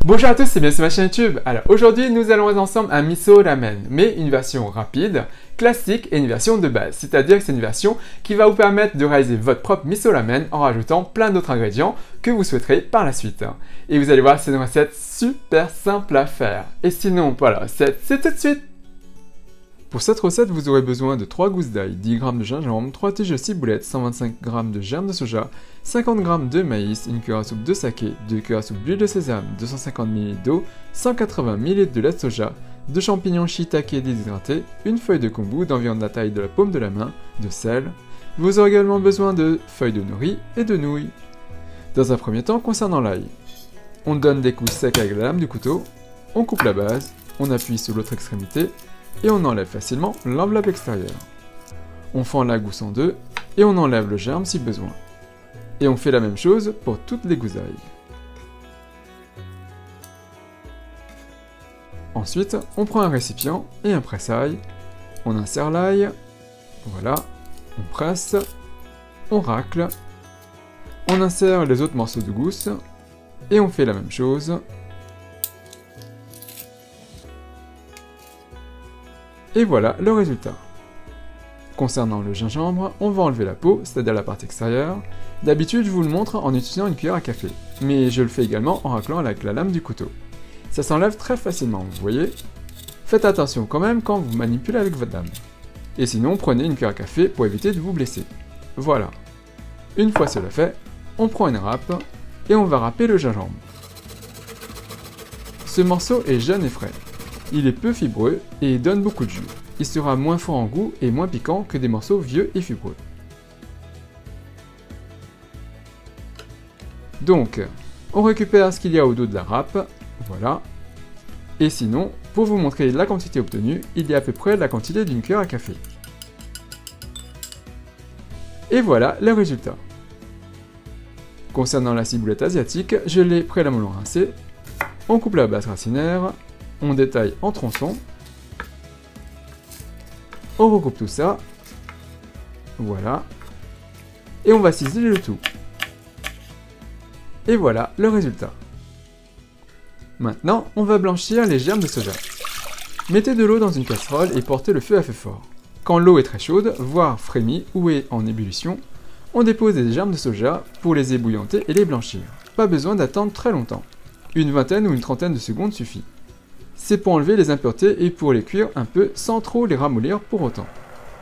Bonjour à tous, c'est bien sur ma chaîne YouTube. Alors aujourd'hui nous allons voir ensemble un miso ramen, mais une version rapide, classique et une version de base. C'est-à-dire que c'est une version qui va vous permettre de réaliser votre propre miso ramen en rajoutant plein d'autres ingrédients que vous souhaiterez par la suite. Et vous allez voir, c'est une recette super simple à faire. Et sinon, pour la recette, c'est tout de suite. Pour cette recette, vous aurez besoin de 3 gousses d'ail, 10 g de gingembre, 3 tiges de ciboulette, 125 g de germes de soja, 50 g de maïs, une cuillère à soupe de saké, 2 cuillères à soupe d'huile de sésame, 250 ml d'eau, 180 ml de lait de soja, 2 champignons shiitake déshydratés, une feuille de kombu d'environ de la taille de la paume de la main, de sel. Vous aurez également besoin de feuilles de nori et de nouilles. Dans un premier temps, concernant l'ail, on donne des coups secs avec la lame du couteau, on coupe la base, on appuie sur l'autre extrémité, et on enlève facilement l'enveloppe extérieure. On fend la gousse en deux et on enlève le germe si besoin. Et on fait la même chose pour toutes les gousses d'ail. Ensuite, on prend un récipient et un presse-ail, on insère l'ail, voilà, on presse, on racle, on insère les autres morceaux de gousse et on fait la même chose. Et voilà le résultat. Concernant le gingembre, on va enlever la peau, c'est-à-dire la partie extérieure. D'habitude, je vous le montre en utilisant une cuillère à café, mais je le fais également en raclant avec la lame du couteau. Ça s'enlève très facilement, vous voyez. Faites attention quand même quand vous manipulez avec votre lame. Et sinon, prenez une cuillère à café pour éviter de vous blesser. Voilà. Une fois cela fait, on prend une râpe et on va râper le gingembre. Ce morceau est jeune et frais. Il est peu fibreux et donne beaucoup de jus. Il sera moins fort en goût et moins piquant que des morceaux vieux et fibreux. Donc, on récupère ce qu'il y a au dos de la râpe, voilà. Et sinon, pour vous montrer la quantité obtenue, il y a à peu près la quantité d'une cuillère à café. Et voilà le résultat. Concernant la ciboulette asiatique, je l'ai préalablement rincée. On coupe la base racinaire. On détaille en tronçons, on recoupe tout ça, voilà, et on va ciseler le tout. Et voilà le résultat. Maintenant, on va blanchir les germes de soja. Mettez de l'eau dans une casserole et portez le feu à feu fort. Quand l'eau est très chaude, voire frémie ou est en ébullition, on dépose les germes de soja pour les ébouillanter et les blanchir. Pas besoin d'attendre très longtemps. Une vingtaine ou une trentaine de secondes suffit. C'est pour enlever les impuretés et pour les cuire un peu sans trop les ramollir pour autant.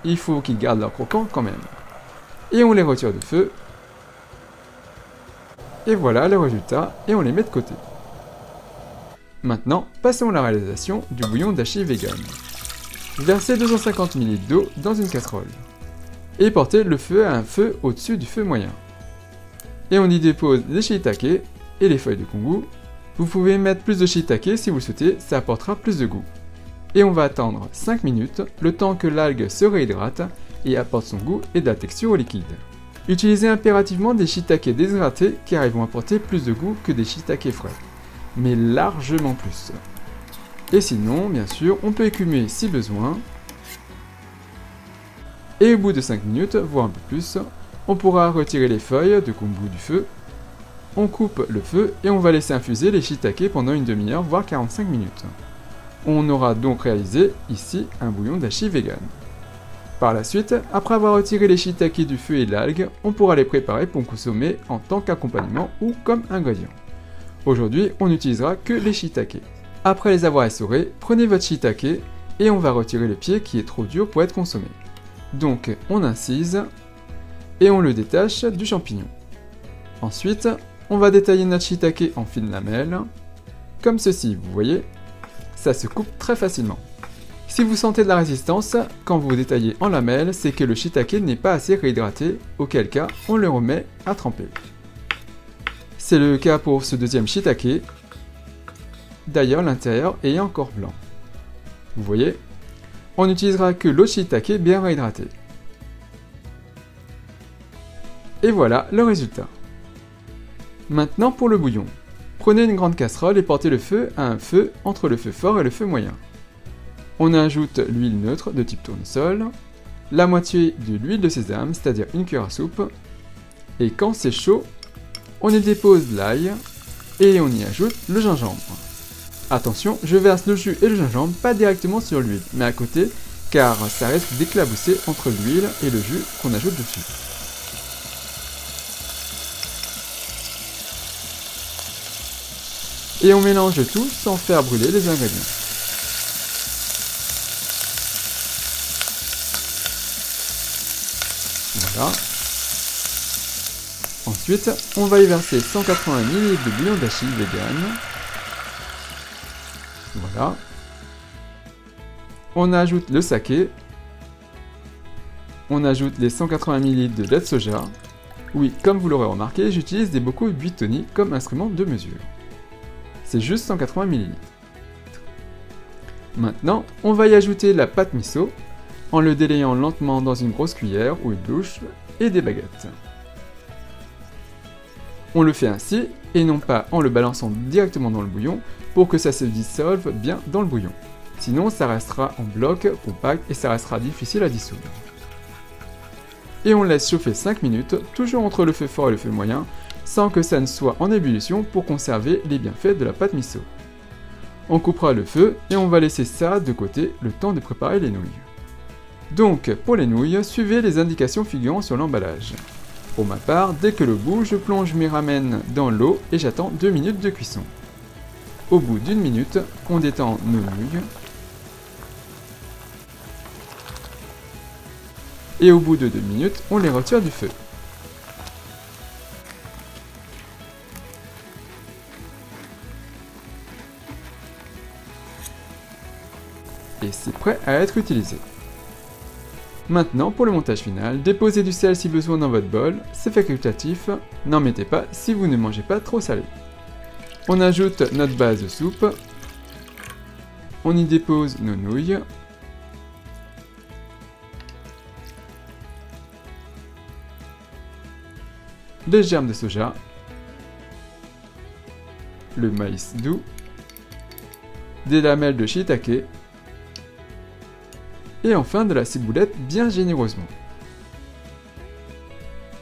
Il faut qu'ils gardent leur croquant quand même. Et on les retire de feu. Et voilà le résultat et on les met de côté. Maintenant, passons à la réalisation du bouillon dashi vegan. Versez 250 ml d'eau dans une casserole. Et portez le feu à un feu au-dessus du feu moyen. Et on y dépose les shiitake et les feuilles de kombu. Vous pouvez mettre plus de shiitake si vous le souhaitez, ça apportera plus de goût. Et on va attendre 5 minutes, le temps que l'algue se réhydrate et apporte son goût et de la texture au liquide. Utilisez impérativement des shiitake déshydratés car ils vont apporter plus de goût que des shiitake frais, mais largement plus. Et sinon, bien sûr, on peut écumer si besoin. Et au bout de 5 minutes, voire un peu plus, on pourra retirer les feuilles de kombu du feu. On coupe le feu et on va laisser infuser les shiitake pendant une demi-heure, voire 45 minutes. On aura donc réalisé ici un bouillon dashi vegan. Par la suite, après avoir retiré les shiitake du feu et de l'algue, on pourra les préparer pour consommer en tant qu'accompagnement ou comme ingrédient. Aujourd'hui, on n'utilisera que les shiitake. Après les avoir essorés, prenez votre shiitake et on va retirer le pied qui est trop dur pour être consommé. Donc, on incise et on le détache du champignon. Ensuite, on va détailler notre shiitake en fines lamelles, comme ceci, vous voyez, ça se coupe très facilement. Si vous sentez de la résistance, quand vous détaillez en lamelles, c'est que le shiitake n'est pas assez réhydraté, auquel cas on le remet à tremper. C'est le cas pour ce deuxième shiitake, d'ailleurs l'intérieur est encore blanc. Vous voyez, on n'utilisera que l'autre shiitake bien réhydraté. Et voilà le résultat. Maintenant pour le bouillon. Prenez une grande casserole et portez le feu à un feu entre le feu fort et le feu moyen. On ajoute l'huile neutre de type tournesol, la moitié de l'huile de sésame, c'est-à-dire une cuillère à soupe, et quand c'est chaud, on y dépose l'ail, et on y ajoute le gingembre. Attention, je verse le jus et le gingembre pas directement sur l'huile, mais à côté, car ça risque d'éclabousser entre l'huile et le jus qu'on ajoute dessus. Et on mélange le tout sans faire brûler les ingrédients. Voilà. Ensuite, on va y verser 180 ml de bouillon d'achille vegan. Voilà. On ajoute le saké. On ajoute les 180 ml de lait de soja. Oui, comme vous l'aurez remarqué, j'utilise des bocaux Buitoni comme instrument de mesure. C'est juste 180 ml. Maintenant, on va y ajouter la pâte miso en le délayant lentement dans une grosse cuillère ou une louche et des baguettes. On le fait ainsi et non pas en le balançant directement dans le bouillon pour que ça se dissolve bien dans le bouillon. Sinon, ça restera en bloc compact et ça restera difficile à dissoudre. Et on laisse chauffer 5 minutes, toujours entre le feu fort et le feu moyen, sans que ça ne soit en ébullition pour conserver les bienfaits de la pâte miso. On coupera le feu et on va laisser ça de côté le temps de préparer les nouilles. Donc, pour les nouilles, suivez les indications figurant sur l'emballage. Pour ma part, dès que le bout, je plonge mes ramen dans l'eau et j'attends 2 minutes de cuisson. Au bout d'1 minute, on détend nos nouilles. Et au bout de 2 minutes, on les retire du feu. Et c'est prêt à être utilisé. Maintenant, pour le montage final, déposez du sel si besoin dans votre bol, c'est facultatif, n'en mettez pas si vous ne mangez pas trop salé. On ajoute notre base de soupe, on y dépose nos nouilles, les germes de soja, le maïs doux, des lamelles de shiitake, et enfin de la ciboulette bien généreusement.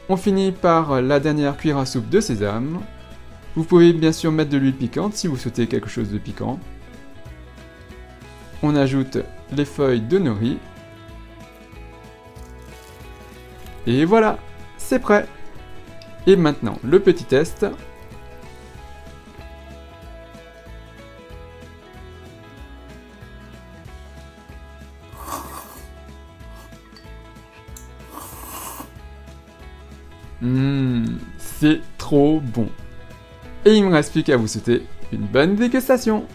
On finit par la dernière cuillère à soupe de sésame. Vous pouvez bien sûr mettre de l'huile piquante si vous souhaitez quelque chose de piquant. On ajoute les feuilles de nori. Et voilà, c'est prêt. Et maintenant, le petit test. C'est trop bon. Et il me reste plus qu'à vous souhaiter une bonne dégustation.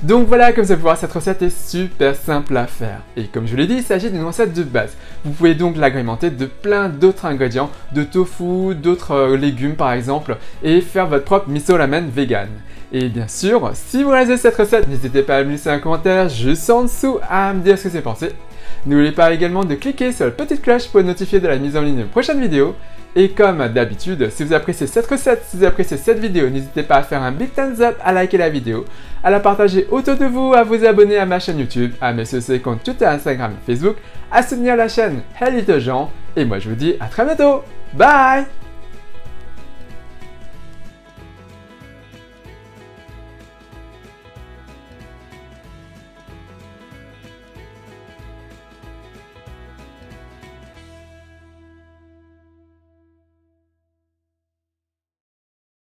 Donc voilà, comme vous pouvez voir, cette recette est super simple à faire. Et comme je l'ai dit, il s'agit d'une recette de base. Vous pouvez donc l'agrémenter de plein d'autres ingrédients, de tofu, d'autres légumes par exemple, et faire votre propre miso ramen vegan. Et bien sûr, si vous réalisez cette recette, n'hésitez pas à me laisser un commentaire juste en dessous à me dire ce que vous en pensez. N'oubliez pas également de cliquer sur la petite cloche pour être notifié de la mise en ligne de prochaines vidéos. Et comme d'habitude, si vous appréciez cette recette, si vous appréciez cette vidéo, n'hésitez pas à faire un big thumbs up, à liker la vidéo, à la partager autour de vous, à vous abonner à ma chaîne YouTube, à me suivre sur les comptes Twitter, Instagram et Facebook, à soutenir la chaîne Hey Little Jean. Et moi je vous dis à très bientôt. Bye!